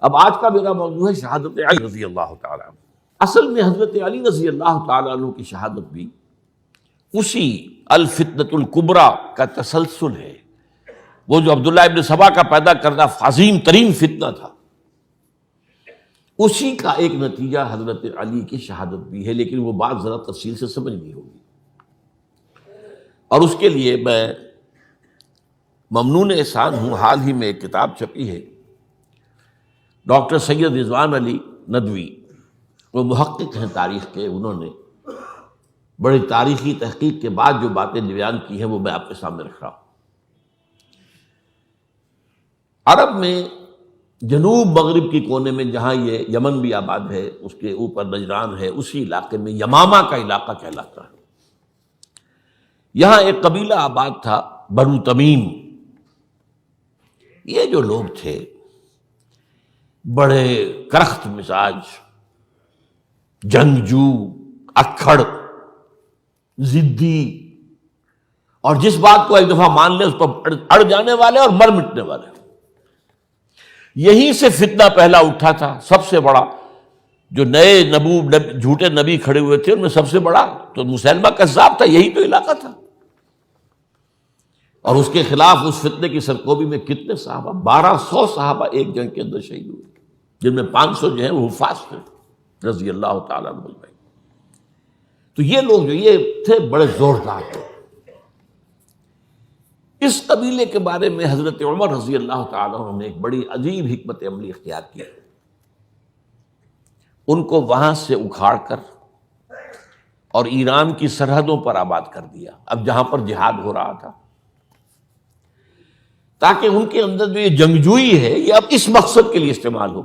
اب آج کا میرا موضوع ہے شہادت علی رضی اللہ تعالیٰ عنہ۔ اصل میں حضرت علی رضی اللہ تعالیٰ عنہ کی شہادت بھی اسی الفتنۃ الکبریٰ کا تسلسل ہے۔ وہ جو عبداللہ ابن سبا کا پیدا کردہ عظیم ترین فتنہ تھا، اسی کا ایک نتیجہ حضرت علی کی شہادت بھی ہے، لیکن وہ بات ذرا تفصیل سے سمجھنی ہوگی۔ اور اس کے لیے میں ممنون احسان ہوں، حال ہی میں ایک کتاب چھپی ہے، ڈاکٹر سید رضوان علی ندوی، وہ محقق ہیں تاریخ کے، انہوں نے بڑی تاریخی تحقیق کے بعد جو باتیں بیان کی ہیں وہ میں آپ کے سامنے رکھ رہا ہوں۔ عرب میں جنوب مغرب کی کونے میں، جہاں یہ یمن بھی آباد ہے، اس کے اوپر نجران ہے، اسی علاقے میں یمامہ کا علاقہ کہلاتا ہے۔ یہاں ایک قبیلہ آباد تھا، بنو تمیم۔ یہ جو لوگ تھے بڑے کرخت مزاج، جنگجو، اکھڑ، ضدی، اور جس بات کو ایک دفعہ مان لے اس پر اڑ جانے والے اور مر مٹنے والے۔ یہیں سے فتنہ پہلا اٹھا تھا، سب سے بڑا جو نئے جھوٹے نبی کھڑے ہوئے تھے ان میں سب سے بڑا تو مسیلمہ کذاب تھا، یہی تو علاقہ تھا۔ اور اس کے خلاف اس فتنے کی سرکوبی میں کتنے صحابہ، 1200 صحابہ ایک جنگ کے اندر شہید ہوئے، جن میں 500 جو ہیں وہ حفاظ تھے رضی اللہ تعالیٰ عنہ۔ تو یہ لوگ جو یہ تھے بڑے زوردار تھے۔ اس قبیلے کے بارے میں حضرت عمر رضی اللہ تعالیٰ عنہ نے ایک بڑی عجیب حکمت عملی اختیار کی۔ ان کو وہاں سے اکھاڑ کر اور ایران کی سرحدوں پر آباد کر دیا، اب جہاں پر جہاد ہو رہا تھا، تاکہ ان کے اندر جو یہ جنگجوئی ہے یہ اب اس مقصد کے لیے استعمال ہو،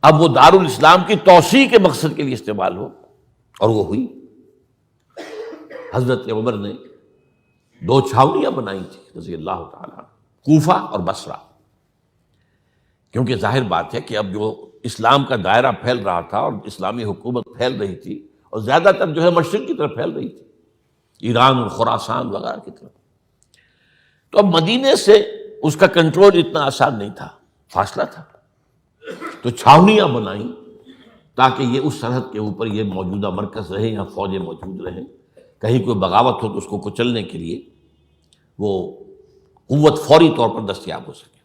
اب وہ دارالاسلام کی توسیع کے مقصد کے لیے استعمال ہو، اور وہ ہوئی۔ حضرت عمر نے 2 چھاونیاں بنائی تھی رضی اللہ تعالیٰ، کوفہ اور بصرہ، کیونکہ ظاہر بات ہے کہ اب جو اسلام کا دائرہ پھیل رہا تھا اور اسلامی حکومت پھیل رہی تھی، اور زیادہ تر جو ہے مشرق کی طرف پھیل رہی تھی، ایران اور خراسان وغیرہ کی طرف، تو اب مدینے سے اس کا کنٹرول اتنا آسان نہیں تھا، فاصلہ تھا، تو چھاونیاں بنائیں تاکہ یہ اس سرحد کے اوپر یہ موجودہ مرکز رہے، یہاں فوجیں موجود رہیں، کہیں کوئی بغاوت ہو تو اس کو کچلنے کے لیے وہ قوت فوری طور پر دستیاب ہو سکے۔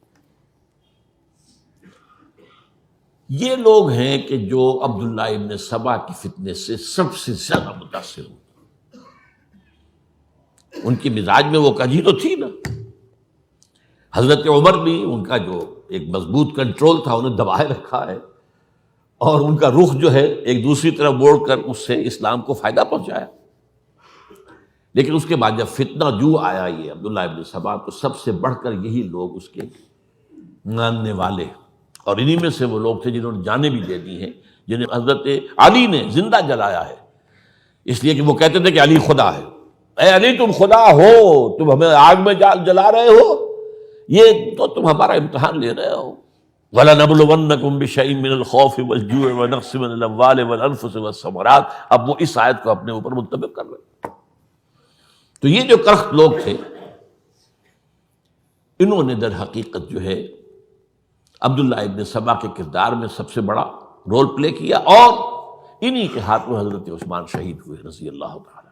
یہ لوگ ہیں کہ جو عبداللہ ابن سبا کی فتنے سے سب سے زیادہ متاثر ہوئے۔ ان کی مزاج میں وہ کجی تو تھی نا۔ حضرت عمر بھی ان کا جو ایک مضبوط کنٹرول تھا انہیں دبائے رکھا ہے، اور ان کا رخ جو ہے ایک دوسری طرف موڑ کر اس سے اسلام کو فائدہ پہنچایا۔ لیکن اس کے بعد جب فتنہ جو آیا یہ عبداللہ ابن سبا، تو سب سے بڑھ کر یہی لوگ اس کے ماننے والے، اور انہی میں سے وہ لوگ تھے جنہوں نے جانیں بھی دے دی ہیں، جنہیں حضرت علی نے زندہ جلایا ہے، اس لیے کہ وہ کہتے تھے کہ علی خدا ہے۔ اے علی تم خدا ہو، تم ہمیں آگ میں جلا رہے ہو، یہ تو تم ہمارا امتحان لے رہے ہو۔ وَلَنَبْلُوَنَّكُمْ بِشَيْءٍ مِّنَ الْخَوْفِ وَالْجُوعِ وَنَقْصٍ مِّنَ الْأَمْوَالِ وَالْأَنفُسِ وَالثَّمَرَاتِ۔ اب وہ اس آیت کو اپنے اوپر منطبق کر رہے ہیں۔ تو یہ جو کرخت لوگ تھے، انہوں نے در حقیقت جو ہے عبداللہ ابن سبا کے کردار میں سب سے بڑا رول پلے کیا، اور انہی کے ہاتھوں حضرت عثمان شہید ہوئے رضی اللہ تعالیٰ۔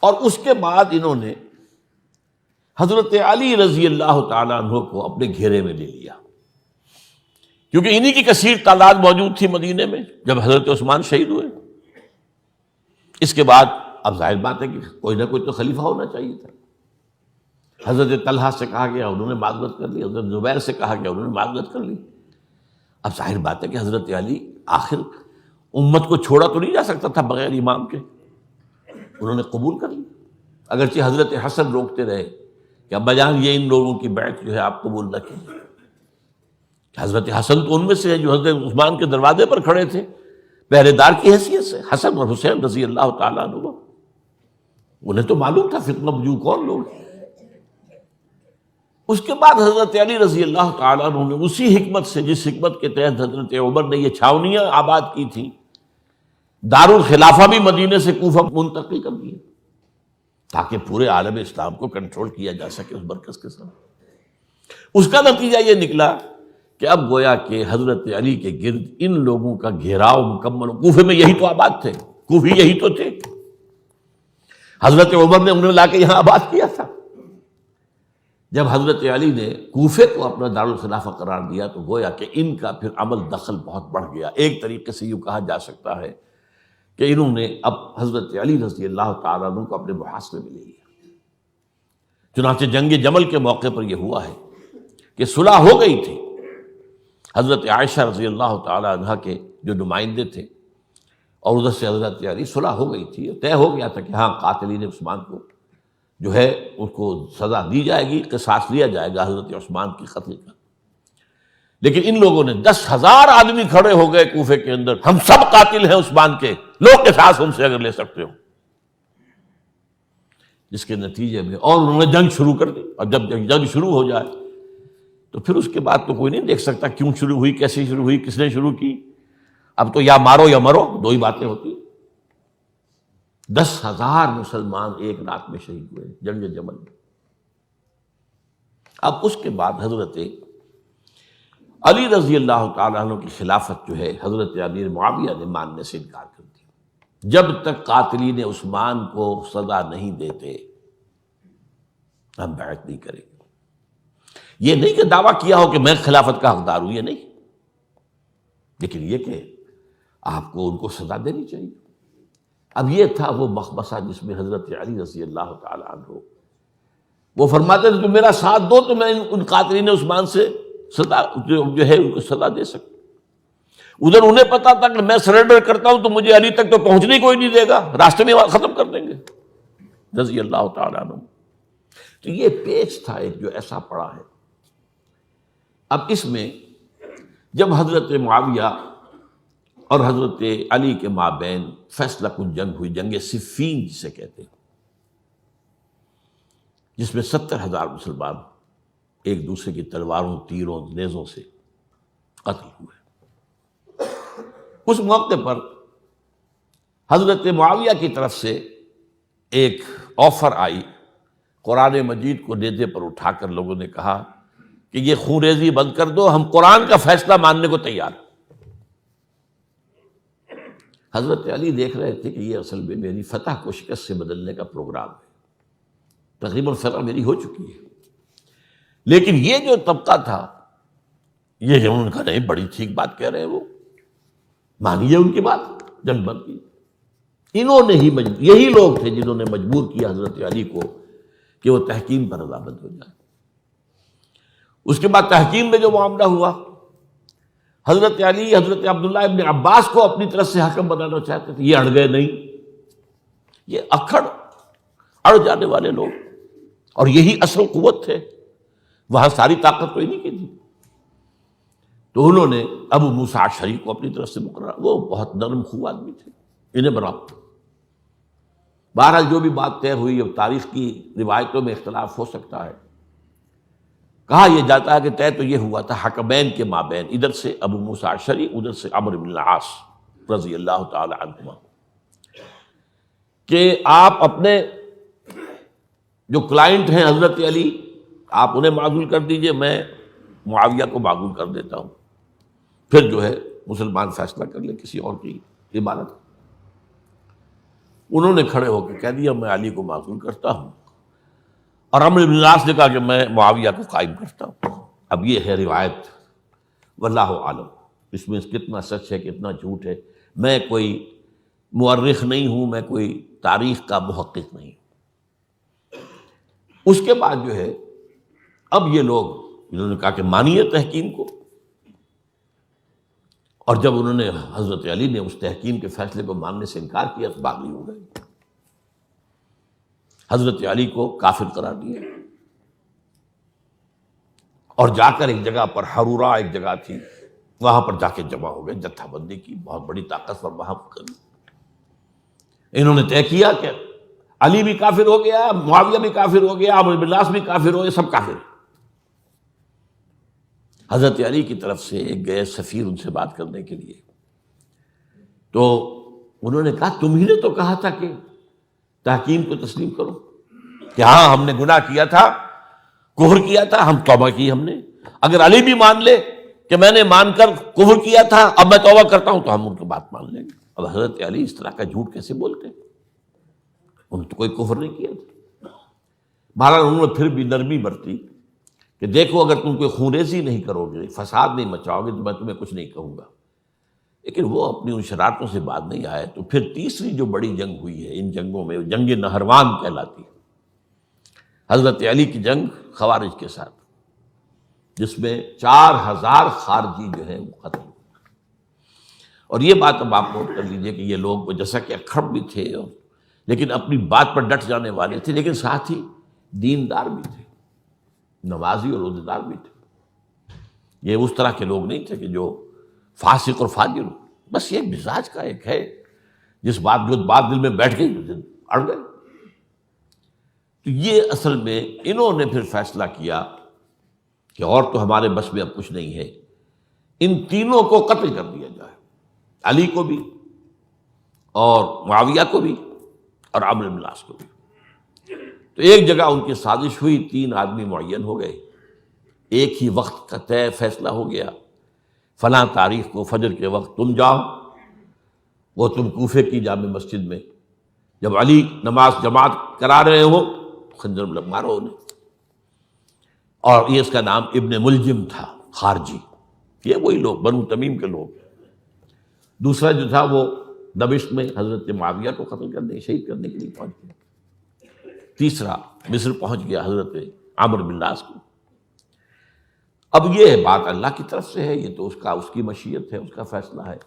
اور اس کے بعد انہوں نے حضرت علی رضی اللہ تعالیٰ عنہ کو اپنے گھیرے میں لے لیا، کیونکہ انہی کی کثیر تعداد موجود تھی مدینے میں جب حضرت عثمان شہید ہوئے۔ اس کے بعد اب ظاہر بات ہے کہ کوئی نہ کوئی تو خلیفہ ہونا چاہیے تھا۔ حضرت طلحہ سے کہا گیا، انہوں نے معذرت کر لی، حضرت زبیر سے کہا گیا، انہوں نے معذرت کر لی۔ اب ظاہر بات ہے کہ حضرت علی آخر امت کو چھوڑا تو نہیں جا سکتا تھا بغیر امام کے، انہوں نے قبول کر لی، اگرچہ حضرت حسن روکتے رہے کہ ابا جان یہ ان لوگوں کی بیعت جو ہے آپ قبول نہ کیجیے۔ حضرت حسن تو ان میں سے ہے جو حضرت عثمان کے دروازے پر کھڑے تھے پہرے دار کی حیثیت سے، حسن اور حسین رضی اللہ تعالیٰ عنہ، انہیں تو معلوم تھا فتنہ جو کون لوگ ہیں۔ اس کے بعد حضرت علی رضی اللہ تعالیٰ عنہ نے اسی حکمت سے، جس حکمت کے تحت حضرت عمر نے یہ چھاونیاں آباد کی تھیں، دارالخلافہ بھی مدینے سے کوفہ منتقل کر دیا تاکہ پورے عالم اسلام کو کنٹرول کیا جا سکے اس مرکز کے ساتھ۔ اس کا نتیجہ یہ نکلا کہ اب گویا کہ حضرت علی کے گرد ان لوگوں کا گھیراؤ مکمل. کوفے میں یہی تو آباد تھے، کوفی یہی تو تھے. حضرت عمر نے انہیں لا کے یہاں آباد کیا تھا. جب حضرت علی نے کوفے کو اپنا دارالخلافہ قرار دیا تو گویا کہ ان کا پھر عمل دخل بہت بڑھ گیا. ایک طریقے سے یوں کہا جا سکتا ہے کہ انہوں نے اب حضرت علی رضی اللہ تعالیٰ عنہ کو اپنے محاصرے میں لے لیا. چنانچہ جنگ جمل کے موقع پر یہ ہوا ہے کہ صلح ہو گئی تھی. حضرت عائشہ رضی اللہ تعالیٰ عنہ کے جو نمائندے تھے اور ادھر سے حضرت علی، صلح ہو گئی تھی. طے ہو گیا تھا کہ ہاں قاتلین عثمان کو جو ہے اس کو سزا دی جائے گی، قصاص لیا جائے گا حضرت عثمان کی قتل کا. لیکن ان لوگوں نے 10,000 آدمی کھڑے ہو گئے کوفے کے اندر، ہم سب قاتل ہیں عثمان کے، لوگ قصاص ہم سے اگر لے سکتے ہو. جس کے نتیجے میں اور انہوں نے جنگ شروع کر دی. اور جب جنگ شروع ہو جائے تو پھر اس کے بعد تو کوئی نہیں دیکھ سکتا کیوں شروع ہوئی، کیسے شروع ہوئی، کس نے شروع کی. اب تو یا مارو یا مرو، دو ہی باتیں ہوتی. 10,000 مسلمان ایک رات میں شہید ہوئے جنگ جمل میں. اب اس کے بعد حضرت علی رضی اللہ تعالیٰ عنہ کی خلافت جو ہے حضرت امیر معاویہ نے ماننے سے انکار کر دیا. جب تک قاتلین عثمان کو سزا نہیں دیتے ہم بیعت نہیں کریں گے. یہ نہیں کہ دعویٰ کیا ہو کہ میں خلافت کا حقدار ہوں، یہ نہیں، لیکن یہ کہ آپ کو ان کو سزا دینی چاہیے. اب یہ تھا وہ مخمصہ جس میں حضرت علی رضی اللہ تعالیٰ عنہ وہ فرماتے تھے تم میرا ساتھ دو تو میں ان قاتلین عثمان سے سزا جو ہے ان کو سزا دے سکتا. ادھر انہیں پتا تھا کہ میں سرنڈر کرتا ہوں تو مجھے علی تک تو پہنچنے کوئی نہیں دے گا، راستے میں ختم کر دیں گے رضی اللہ تعالیٰ عنہ. تو یہ پیچ تھا ایک جو ایسا پڑا ہے. اب اس میں جب حضرت معاویہ اور حضرت علی کے مابین فیصلہ کن جنگ ہوئی، جنگ صفین جسے کہتے ہیں، جس میں 70,000 مسلمان ایک دوسرے کی تلواروں، تیروں، نیزوں سے قتل ہوئے. اس موقع پر حضرت معاویہ کی طرف سے ایک آفر آئی. قرآن مجید کو نیزے پر اٹھا کر لوگوں نے کہا کہ یہ خونریزی بند کر دو، ہم قرآن کا فیصلہ ماننے کو تیار ہیں. حضرت علی دیکھ رہے تھے کہ یہ اصل میں میری فتح کو شکست سے بدلنے کا پروگرام ہے. تقریباً فتح میری ہو چکی ہے، لیکن یہ جو طبقہ تھا یہ انہوں نے کہا نہیں بڑی ٹھیک بات کہہ رہے ہیں، وہ مانیے ان کی بات، جنگ بند کی. انہوں نے ہی یہی لوگ تھے جنہوں نے مجبور کیا حضرت علی کو کہ وہ تحکیم پر رضامند ہو جائے. اس کے بعد تحکیم میں جو معاملہ ہوا، حضرت علی حضرت عبداللہ ابن عباس کو اپنی طرف سے حکم بنانا چاہتے تھے، یہ اڑ گئے نہیں. یہ اڑ جانے والے لوگ، اور یہی اصل قوت تھے، وہاں ساری طاقت تو انہیں کی تھی. تو انہوں نے ابو موسیٰ اشعری کو اپنی طرف سے مقررہ، وہ بہت نرم خو آدمی تھے، انہیں بنا. بہرحال جو بھی بات طے ہوئی، اب تاریخ کی روایتوں میں اختلاف ہو سکتا ہے. کہا یہ جاتا ہے کہ طے تو یہ ہوا تھا حکمین کے مابین، ادھر سے ابو موسیٰ اشعری، ادھر سے عمرو بن العاص رضی اللہ تعالی عنہما، کہ آپ اپنے جو کلائنٹ ہیں حضرت علی آپ انہیں معزول کر دیجئے، میں معاویہ کو معزول کر دیتا ہوں، پھر جو ہے مسلمان فیصلہ کر لیں کسی اور کی عبادت. انہوں نے کھڑے ہو کے کہہ دیا میں علی کو معزول کرتا ہوں، اور عمرو بن العاص نے کہا کہ میں معاویہ کو قائم کرتا ہوں. اب یہ ہے روایت، واللہ عالم اس میں کتنا سچ ہے کتنا جھوٹ ہے. میں کوئی مورخ نہیں ہوں، میں کوئی تاریخ کا محقق نہیں. اس کے بعد جو ہے اب یہ لوگ انہوں نے کہا کہ مانیے تحکیم کو، اور جب انہوں نے حضرت علی نے اس تحکیم کے فیصلے کو ماننے سے انکار کیا تو باغی ہو گئے، حضرت علی کو کافر قرار دیا، اور جا کر ایک جگہ پر حرورہ ایک جگہ تھی وہاں پر جا کے جمع ہو گئے، جتھا بندی کی بہت بڑی طاقت پر وہاں کر. انہوں نے طے کیا کہ علی بھی کافر ہو گیا، معاویہ بھی کافر ہو گیا، عمرو بن العاص بھی کافر ہو گئے، سب کافر. حضرت علی کی طرف سے ایک گئے سفیر ان سے بات کرنے کے لیے، تو انہوں نے کہا تم ہی نے تو کہا تھا کہ تحکیم کو تسلیم کرو، کہ ہاں ہم نے گناہ کیا تھا کفر کیا تھا، ہم توبہ کی ہم نے. اگر علی بھی مان لے کہ میں نے مان کر کفر کیا تھا اب میں توبہ کرتا ہوں تو ہم ان کی بات مان لیں گے. اب حضرت علی اس طرح کا جھوٹ کیسے بولتے ہیں؟ انہوں نے تو کوئی کفر نہیں کیا تھا. بہرحال انہوں نے پھر بھی نرمی برتی کہ دیکھو اگر تم کوئی خونریزی نہیں کرو گے، فساد نہیں مچاؤ گے تو میں تمہیں کچھ نہیں کہوں گا. لیکن وہ اپنی ان شرارتوں سے بعد نہیں آئے. تو پھر تیسری جو بڑی جنگ ہوئی ہے ان جنگوں میں، جنگ نہروان کہلاتی ہے، حضرت علی کی جنگ خوارج کے ساتھ، جس میں 4000 خارجی جو ہیں وہ ختم ہوئے. اور یہ بات اب آپ نوٹ کر لیجئے کہ یہ لوگ جیسا کہ اکھڑ بھی تھے لیکن اپنی بات پر ڈٹ جانے والے تھے، لیکن ساتھ ہی دیندار بھی تھے، نمازی اور روزے دار بھی تھے. یہ اس طرح کے لوگ نہیں تھے کہ جو فاسق اور فاجر ہو. بس یہ مزاج کا ایک ہے، جو بات دل میں بیٹھ گئی اڑ گئے. تو یہ اصل میں انہوں نے پھر فیصلہ کیا کہ اور تو ہمارے بس میں اب کچھ نہیں ہے، ان تینوں کو قتل کر دیا جائے، علی کو بھی اور معاویہ کو بھی اور عمرو بن العاص کو بھی. تو ایک جگہ ان کی سازش ہوئی، 3 آدمی معین ہو گئے، ایک ہی وقت کا طے فیصلہ ہو گیا، فلاں تاریخ کو فجر کے وقت تم جاؤ، وہ تم کوفے کی جامع مسجد میں، جب علی نماز جماعت کرا رہے ہو خنجر مارو انہیں. اور یہ اس کا نام ابن ملجم تھا، خارجی، یہ وہی لوگ بنو تمیم کے لوگ. دوسرا جو تھا وہ دمشق میں حضرت معاویہ کو قتل کرنے شہید کرنے کے لیے پہنچ گیا. تیسرا مصر پہنچ گیا حضرت عمرو بن العاص کو. اب یہ بات اللہ کی طرف سے ہے، یہ تو اس کی مشیت ہے، اس کا فیصلہ ہے.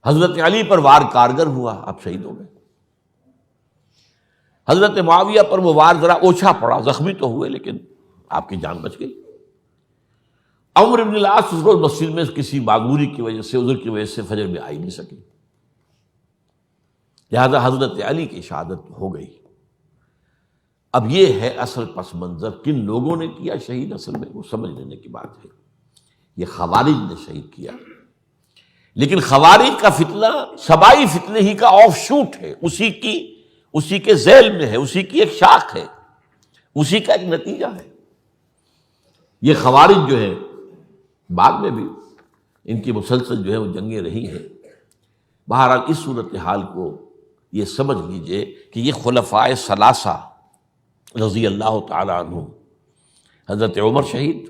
حضرت علی پر وار کارگر ہوا، آپ شہید ہو گئے. حضرت معاویہ پر وہ وار ذرا اوچھا پڑا، زخمی تو ہوئے لیکن آپ کی جان بچ گئی. عمرو بن العاص اس روز مسجد میں کسی معذوری کی وجہ سے، عذر کی وجہ سے فجر میں آئی نہیں سکی، لہذا حضرت علی کی شہادت ہو گئی. اب یہ ہے اصل پس منظر، کن لوگوں نے کیا شہید، اصل میں وہ سمجھ لینے کی بات ہے. یہ خوارج نے شہید کیا، لیکن خوارج کا فتنہ سبائی فتنے ہی کا آف شوٹ ہے، اسی کے ذیل میں ہے، اسی کی ایک شاخ ہے، اسی کا ایک نتیجہ ہے. یہ خوارج جو ہے بعد میں بھی ان کی مسلسل جو ہے وہ جنگیں رہی ہیں. بہرحال اس صورتحال کو یہ سمجھ لیجئے کہ یہ خلفائے ثلاثہ رضی اللہ تعالی عنہ، حضرت عمر شہید،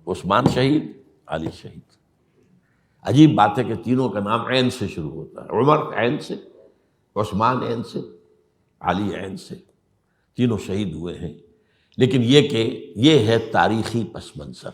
عثمان شہید، علی شہید. عجیب بات ہے کہ تینوں کا نام عین سے شروع ہوتا ہے، عمر عین سے، عثمان عین سے، علی عین سے. تینوں شہید ہوئے ہیں. لیکن یہ کہ یہ ہے تاریخی پس منظر.